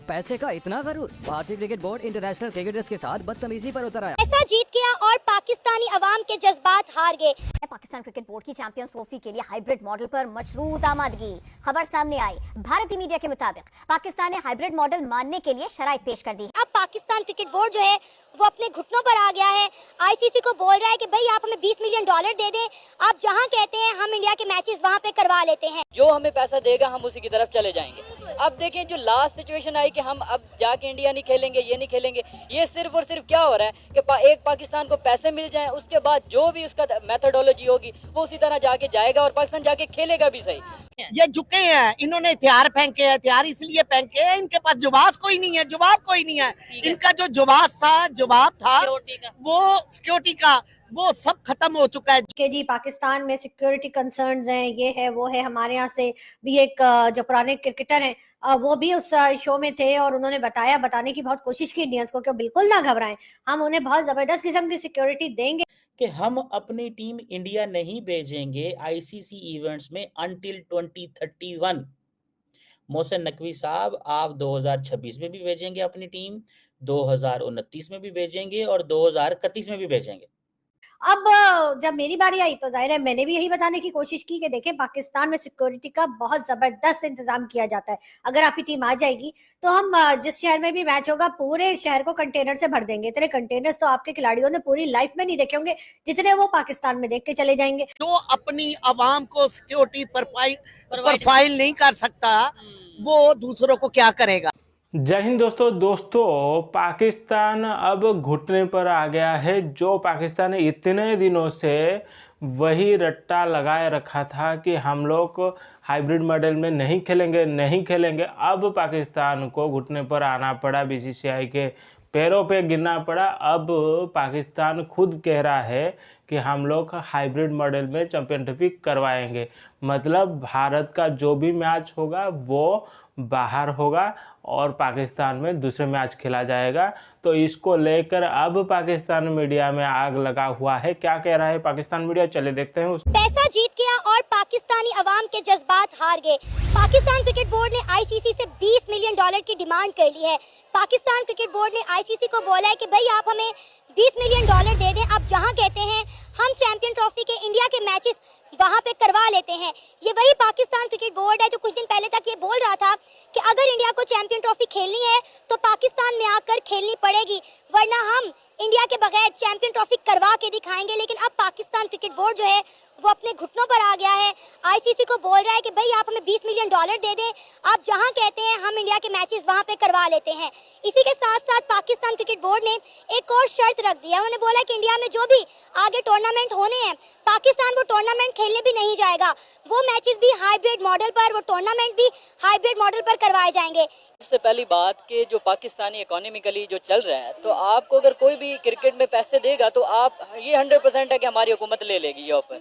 पैसे का इतना गरूर, भारतीय क्रिकेट बोर्ड इंटरनेशनल क्रिकेटर्स के साथ बदतमीजी पर उतर आया। ऐसा जीत गया और पाकिस्तानी अवाम के जज्बात हार गए। पाकिस्तान क्रिकेट बोर्ड की चैंपियंस ट्रॉफी के लिए हाइब्रिड मॉडल पर मशरूत आमादगी। खबर सामने आई। भारतीय मीडिया के मुताबिक पाकिस्तान ने हाइब्रिड मॉडल मानने के लिए शराइत पेश कर दी। अब पाकिस्तान क्रिकेट बोर्ड जो है वो अपने घुटनों पर आ गया है। आईसीसी को बोल रहा है कि भाई आप हमें $20 मिलियन दे दें, आप जहां कहते हैं हम इंडिया के मैचेस वहां पे करवा लेते हैं। जो हमें पैसा देगा हम उसी की तरफ चले जाएंगे। अब देखें जो लास्ट सिचुएशन आई कि हम अब जाके इंडिया नहीं खेलेंगे, ये नहीं खेलेंगे, ये सिर्फ और सिर्फ क्या हो रहा है कि एक पाकिस्तान को पैसे मिल जाएं, उसके बाद जो भी उसका मेथोडोलॉजी होगी वो उसी तरह जाके जाएगा और पाकिस्तान जाके खेलेगा भी सही। ये झुके हैं, इन्होंने हथियार फेंके हैं, हथियार इसलिए फेंके हैं, इनके पास जवाब कोई नहीं है, जवाब कोई नहीं है। इनका जो जवाब था वो सिक्योरिटी का, वो सब खत्म हो चुका है। कि जी पाकिस्तान में सिक्योरिटी कंसर्न्स हैं, ये है वो है। हमारे यहाँ से भी एक जो पुराने क्रिकेटर हैं वो भी उस शो में थे और उन्होंने बताने की बहुत कोशिश की इंडियंस को कि बिल्कुल ना घबराएं, हम उन्हें बहुत जबरदस्त किस्म की सिक्योरिटी देंगे कि हम अपनी टीम इंडिया नहीं भेजेंगे आईसीसी इवेंट्स में अंटिल 2031। मोहसिन नकवी साहब, आप 2026 में भी भेजेंगे अपनी टीम, 2029 में भी भेजेंगे और 2031 में भी भेजेंगे। अब जब मेरी बारी आई तो जाहिर है मैंने भी यही बताने की कोशिश की कि देखें पाकिस्तान में सिक्योरिटी का बहुत जबरदस्त इंतजाम किया जाता है। अगर आपकी टीम आ जाएगी तो हम जिस शहर में भी मैच होगा पूरे शहर को कंटेनर से भर देंगे। इतने कंटेनर्स तो आपके खिलाड़ियों ने पूरी लाइफ में नहीं देखे होंगे जितने वो पाकिस्तान में देख के चले जाएंगे। जो अपनी आवाम को सिक्योरिटी प्रोफाइल नहीं कर सकता वो दूसरों को क्या करेगा। जय हिंद दोस्तों पाकिस्तान अब घुटने पर आ गया है। जो पाकिस्तान ने इतने दिनों से वही रट्टा लगाए रखा था कि हम लोग हाइब्रिड मॉडल में नहीं खेलेंगे, अब पाकिस्तान को घुटने पर आना पड़ा, बीसीसीआई के पैरों पे गिरना पड़ा। अब पाकिस्तान खुद कह रहा है कि हम लोग हाइब्रिड मॉडल में चैंपियन ट्रॉफी करवाएंगे। मतलब भारत का जो भी मैच होगा वो बाहर होगा और पाकिस्तान में दूसरे मैच खेला जाएगा। तो इसको लेकर अब पाकिस्तान मीडिया में आग लगा हुआ है। क्या कह रहा है पाकिस्तान मीडिया, चले देखते हैं। पैसा जीत गया और पाकिस्तानी अवाम के जज्बात हार गए। पाकिस्तान क्रिकेट बोर्ड ने आईसीसी से $20 मिलियन की डिमांड कर ली है। पाकिस्तान क्रिकेट बोर्ड ने आईसीसी को बोला है कि भाई आप हमें $20 मिलियन दे दें, आप जहां कहते हैं हम चैंपियन ट्रॉफी के इंडिया के मैचेस वहां पे करवा लेते हैं। ये वही पाकिस्तान क्रिकेट बोर्ड है जो कुछ दिन पहले तक ये बोल रहा था कि अगर इंडिया को चैंपियन ट्रॉफी खेलनी है तो पाकिस्तान में आकर खेलनी पड़ेगी, वरना हम इंडिया के बगैर चैंपियन ट्रॉफी करवा के दिखाएंगे। लेकिन अब पाकिस्तान क्रिकेट बोर्ड जो है वो अपने घुटनों पर आ गया है। आईसीसी को बोल रहा है कि भाई आप हमें $20 मिलियन दे दें, आप जहां कहते हैं हम इंडिया के मैचेस वहां पे करवा लेते हैं। इसी के साथ साथ पाकिस्तान क्रिकेट बोर्ड ने एक और शर्त रख दी है। उन्होंने बोला कि इंडिया में जो भी आगे टूर्नामेंट होने हैं पाकिस्तान वो टूर्नामेंट खेलने भी नहीं जाएगा, वो मैचेस भी हाइब्रिड मॉडल पर, वो टूर्नामेंट भी हाइब्रिड मॉडल पर करवाए जाएंगे। सबसे पहली बात कि जो पाकिस्तानी इकोनॉमिकली जो चल रहा है, तो आपको अगर कोई भी क्रिकेट में पैसे देगा तो आप ये 100% है कि हमारी हुकूमत ले लेगी ये ऑफर।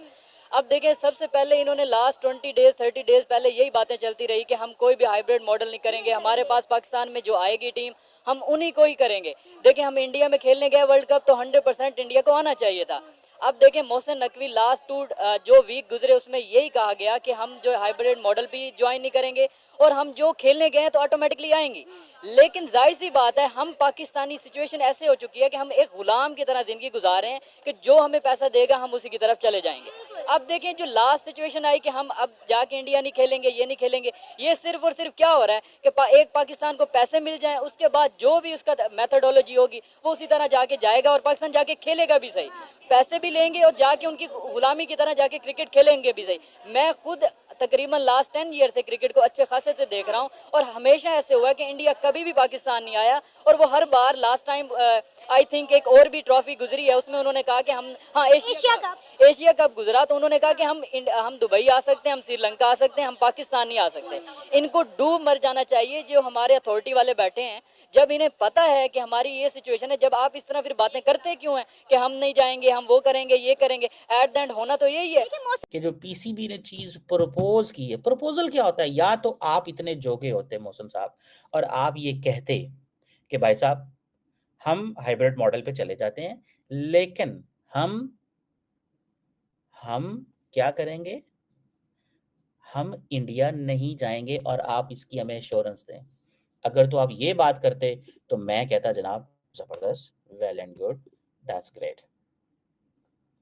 अब देखें, सबसे पहले इन्होंने लास्ट 20 डेज 30 डेज पहले यही बातें चलती रही कि हम कोई भी हाइब्रिड मॉडल नहीं करेंगे, हमारे पास पाकिस्तान में जो आएगी टीम हम उन्हीं को ही करेंगे। देखें, हम इंडिया में खेलने गए वर्ल्ड कप तो 100% इंडिया को आना चाहिए था। अब देखें, मोहसिन नकवी लास्ट जो वीक गुजरे उसमें यही कहा गया कि हम जो हाइब्रिड मॉडल भी ज्वाइन नहीं करेंगे और हम जो खेलने गए हैं तो ऑटोमेटिकली आएंगी। लेकिन जाहिर सी बात है, हम पाकिस्तानी सिचुएशन ऐसे हो चुकी है कि हम एक गुलाम की तरह जिंदगी गुजार रहे हैं कि जो हमें पैसा देगा हम उसी की तरफ चले जाएंगे। अब देखें, जो लास्ट सिचुएशन आई कि हम अब जाके इंडिया नहीं खेलेंगे, ये नहीं खेलेंगे, ये सिर्फ और सिर्फ क्या हो रहा है कि एक पाकिस्तान को पैसे मिल जाएं, उसके बाद जो भी उसका मेथोडोलॉजी होगी वो उसी तरह जाके जाएगा और पाकिस्तान जाके खेलेगा भी सही, पैसे भी लेंगे और जाके उनकी गुलामी की तरह जाके क्रिकेट खेलेंगे भी सही। मैं खुद तकरीबन लास्ट 10 ईयर से क्रिकेट को अच्छे खासे से देख रहा हूं और हमेशा ऐसे हुआ कि इंडिया कभी भी पाकिस्तान नहीं आया और वो हर बार लास्ट टाइम आई थिंक एक और भी ट्रॉफी गुजरी है, उसमें उन्होंने कहा कि हम एशिया कप गुजरा तो उन्होंने कहा कि हम दुबई आ सकते हैं, हम श्रीलंका आ सकते हैं, हम पाकिस्तान नहीं आ सकते। इनको डूब मर जाना चाहिए जो हमारे अथॉरिटी वाले बैठे हैं। जब इन्हें पता है कि हमारी ये सिचुएशन है, जब आप इस तरह फिर बातें करते क्यों हैं कि हम नहीं जाएंगे, हम वो करेंगे, ये करेंगे। एट द एंड होना तो यही है कि जो पीसीबी ने चीज प्रपोज की है। प्रपोजल क्या होता है? या तो आप इतने जोगे होते मोहसिन साहब और आप ये कहते कि भाई साहब हम हाइब्रिड मॉडल पे चले जाते हैं, लेकिन हम क्या करेंगे, हम इंडिया नहीं जाएंगे और आप इसकी हमें एश्योरेंस दें। अगर तो आप ये बात करते तो मैं कहता जनाब जबरदस्त, well and good, that's great,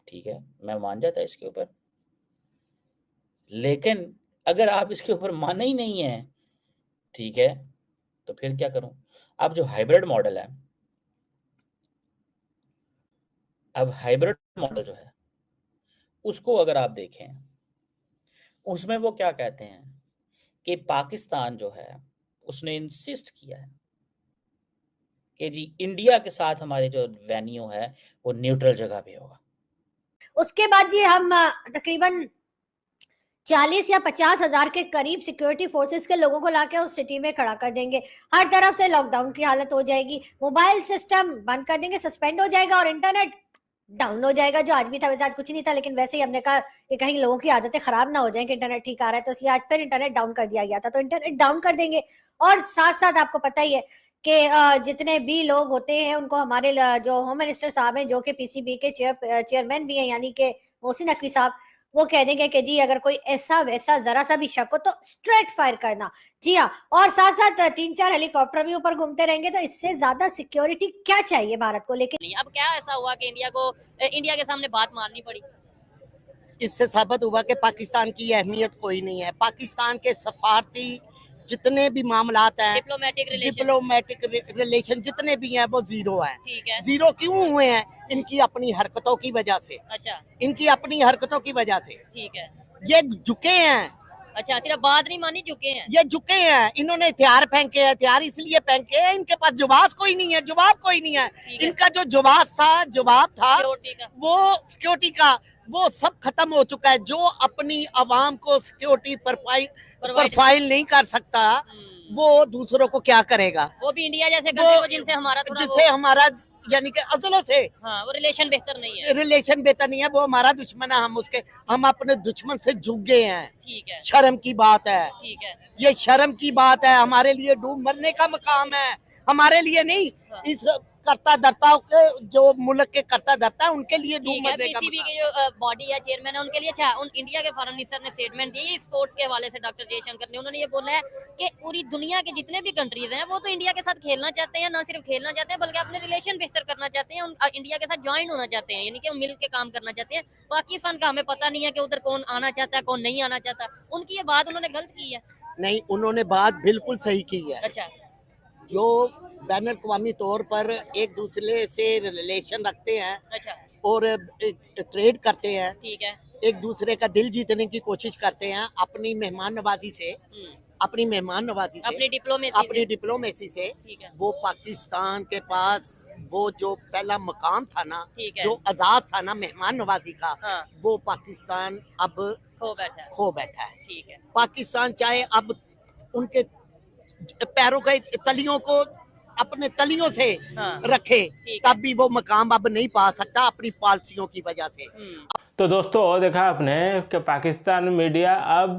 ठीक है, मैं मान जाता इसके ऊपर। लेकिन अगर आप इसके ऊपर माने ही नहीं है, ठीक है, तो फिर क्या करूं? अब जो हाइब्रिड मॉडल है, अब हाइब्रिड मॉडल जो है उसको अगर आप देखें, उसमें वो क्या कहते हैं कि पाकिस्तान जो है उसने इंसिस्ट किया है कि जी इंडिया के साथ हमारे जो वेन्यू है वो न्यूट्रल जगह पे होगा। उसके बाद जी हम तकरीबन 40 या 50 हजार के करीब सिक्योरिटी फोर्सेस के लोगों को लाके उस सिटी में खड़ा कर देंगे। हर तरफ से लॉकडाउन की हालत हो जाएगी, मोबाइल सिस्टम बंद कर देंगे, सस्पेंड हो जाएगा और इंटरनेट डाउन हो जाएगा। जो आज भी था वैसे आज कुछ नहीं था, लेकिन वैसे ही हमने कहा कि कहीं लोगों की आदतें खराब ना हो जाएं कि इंटरनेट ठीक आ रहा है, तो इसलिए आज फिर इंटरनेट डाउन कर दिया गया था। तो इंटरनेट डाउन कर देंगे और साथ साथ आपको पता ही है कि जितने भी लोग होते हैं उनको हमारे जो होम मिनिस्टर साहब हैं, जो कि पीसीबी के चेयरमैन भी हैं, यानी कि मोहसिन नकवी साहब, वो कह देंगे कि जी अगर कोई ऐसा वैसा जरा सा भी शक हो तो स्ट्रेट फायर करना। जी हाँ, और साथ साथ 3-4 हेलीकॉप्टर भी ऊपर घूमते रहेंगे। तो इससे ज्यादा सिक्योरिटी क्या चाहिए भारत को लेके? अब क्या ऐसा हुआ कि इंडिया के सामने बात माननी पड़ी? इससे साबित हुआ कि पाकिस्तान की अहमियत कोई नहीं है। पाकिस्तान के सफारती जितने भी मामलात हैं, डिप्लोमेटिक रिलेशन जितने भी हैं वो जीरो हैं। ठीक है। जीरो क्यों हुए हैं? इनकी अपनी हरकतों की वजह से। अच्छा, इनकी अपनी हरकतों की वजह से ठीक है। ये झुके हैं। अच्छा, सिर्फ बात नहीं मानी, झुके हैं। ये झुके हैं, इन्होंने हथियार फेंके हैं। हथियार इसलिए फेंके हैं, इनके पास जवाब कोई नहीं है, जवाब कोई नहीं है। इनका जो जवाब था वो सिक्योरिटी का, वो सब खत्म हो चुका है। जो अपनी आवाम को सिक्योरिटी प्रोफाइल नहीं कर सकता, वो दूसरों को क्या करेगा? वो भी इंडिया जैसे कंट्री को जिनसे हमारा हमारा यानी कि अजलों से वो रिलेशन बेहतर नहीं है। रिलेशन बेहतर नहीं है। वो हमारा दुश्मन है, हम अपने दुश्मन से झुक गए हैं। ठीक है। शर्म की बात है। ठीक है। ये शर्म की बात है। हमारे लिए डूब मरने का मकाम है, हमारे लिए नहीं। इस करता धरता के जो मुल्क के करता धरता है उनके लिए डूब मरने का पीसीबी के जो बॉडी या चेयरमैन है उनके लिए अच्छा, उन इंडिया के फॉरेन मिनिस्टर ने स्टेटमेंट दी स्पोर्ट्स के हवाले से, डॉक्टर जयशंकर ने, उन्होंने ये बोला है कि पूरी दुनिया के जितने भी कंट्रीज हैं वो तो इंडिया के साथ खेलना चाहते हैं, ना सिर्फ खेलना चाहते हैं बल्कि अपने रिलेशन बेहतर करना चाहते हैं, इंडिया के साथ ज्वाइन होना चाहते हैं, यानी कि मिल के काम करना चाहते हैं। पाकिस्तान का हमें पता नहीं है कि उधर कौन आना चाहता है कौन नहीं आना चाहता। उनकी ये बात उन्होंने गलत की है? नहीं, उन्होंने बात बिल्कुल सही की है। अच्छा, जो बैन अवी तौर पर एक दूसरे से रिलेशन रखते हैं, अच्छा, और ट्रेड करते हैं, ठीक है, एक दूसरे का दिल जीतने की कोशिश करते हैं अपनी मेहमान नवाजी से, अपनी डिप्लोमेसी से, ठीक है। वो पाकिस्तान के पास वो जो पहला मकाम था ना, ठीक है। जो आजाद था ना मेहमान नवाजी का, हाँ। वो पाकिस्तान अब खो बैठा है। ठीक है। पाकिस्तान चाहे अब उनके पैरों के तलियों को अपने तलियों से रखे, तब भी वो मकाम अब नहीं पा सकता अपनी पॉलिसियों की वजह से। तो दोस्तों देखा आपने कि पाकिस्तान मीडिया अब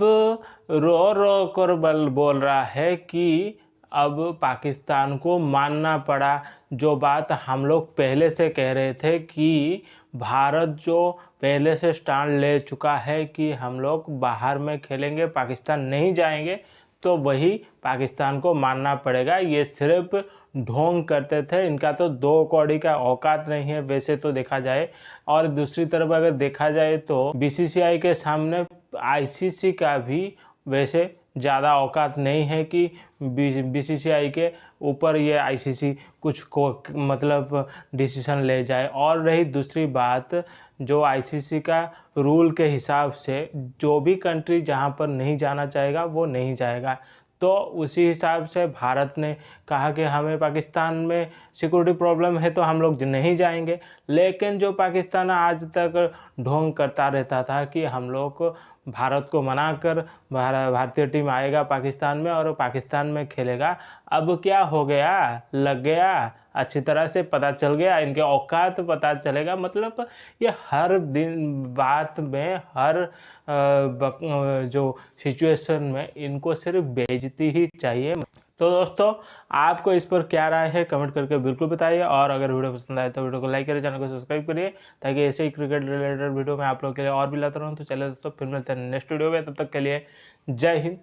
रो रो कर बोल रहा है कि अब पाकिस्तान को मानना पड़ा। जो बात हम लोग पहले से कह रहे थे कि भारत जो पहले से स्टैंड ले चुका है कि हम लोग बाहर में खेलेंगे, पाकिस्तान नहीं जाएंगे, तो वही पाकिस्तान को मानना पड़ेगा। ये सिर्फ ढोंग करते थे, इनका तो 2 कौड़ी का औकात नहीं है वैसे तो देखा जाए। और दूसरी तरफ अगर देखा जाए तो बीसीसीआई के सामने आईसीसी का भी वैसे ज़्यादा औकात नहीं है कि बीसीसीआई के ऊपर ये आईसीसी कुछ को मतलब डिसीजन ले जाए। और रही दूसरी बात, जो आईसीसी का रूल के हिसाब से जो भी कंट्री जहां पर नहीं जाना चाहेगा वो नहीं जाएगा, तो उसी हिसाब से भारत ने कहा कि हमें पाकिस्तान में सिक्योरिटी प्रॉब्लम है तो हम लोग नहीं जाएंगे। लेकिन जो पाकिस्तान आज तक ढोंग करता रहता था कि हम लोग भारत को मनाकर भारतीय टीम आएगा पाकिस्तान में और पाकिस्तान में खेलेगा, अब क्या हो गया? लग गया, अच्छी तरह से पता चल गया, इनके औकात पता चलेगा। मतलब ये हर दिन बात में, हर जो सिचुएशन में इनको सिर्फ बेइज्जती ही चाहिए। तो दोस्तों आपको इस पर क्या राय है कमेंट करके बिल्कुल बताइए, और अगर वीडियो पसंद आए तो वीडियो को लाइक करिए, चैनल को सब्सक्राइब करिए, ताकि ऐसे ही क्रिकेट रिलेटेड वीडियो मैं आप लोगों के लिए और भी लाता रहूँ। तो चलिए दोस्तों फिर मिलते हैं नेक्स्ट वीडियो में, तब तक के लिए जय हिंद।